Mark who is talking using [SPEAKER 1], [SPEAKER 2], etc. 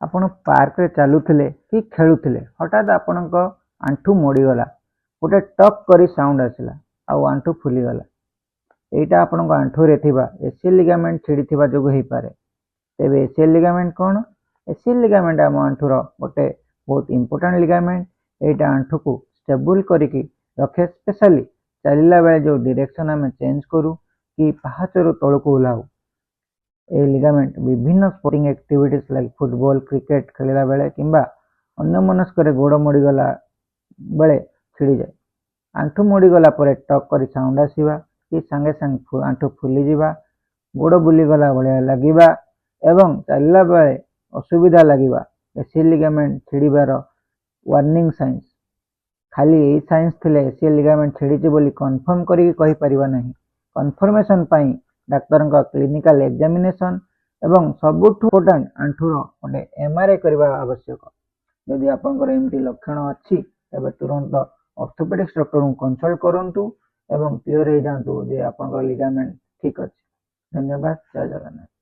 [SPEAKER 1] आपण पार्क रे चलुथिले कि खेलुथिले हठात आपणक आंठू मोड़ीगला गोटे टक करी साउंड आसिला आउ आंठू फुलीगला एटा आपणक आंठू रे थिबा एसियल लिगामेंट छिड़ी थिबा जोगु हेई पारे। तेबे एसियल लिगामेंट कौन? एसियल लिगामेंट आम आंठूर गोटे बहुत इंपोर्टेंट लिगामेंट। एटा आंठू को स्टेबल करिकी रखे, स्पेशली चलला बेले जो डायरेक्शन आम चेंज करू कि पाहाचर तलू ओह्लाऊ। ए लिगामेंट विभिन्न sporting activities like football cricket खेलला बेले किंबा अन्य मनस्क गोड़ मोड़ीगला बेले छिड़ी जाए। आंठू मोड़ीगला परे टक करी साउंड आसीबा कि संगे संगे आंठू फुली जिबा, गोड़ बुलीगला भलिया लागिबा एवं चलला बेले असुविधा लागिबा एसियल लिगामेंट छिड़ीबार वार्निंग साइंस। खाली ए साइंस थिले एसियल लिगामेंट छिड़ीची बोली कन्फर्म करी कहि परिबा नहीं। कन्फर्मेशन पाई डाक्तर का क्लिनिकल एग्जामिनेशन एवं सबुठ इम्पोर्टेंट आंठूर गोटे एमआरआई करवा आवश्यक। यदि आपंकर एमती लक्षण अच्छी तबे तुरंत ऑर्थोपेडिक्स डॉक्टर को कंसल्ट करंतु एवं क्लियर हो जातु जे आपंकर लिगामेंट ठीक अच्छे। धन्यवाद। जय जगन्नाथ।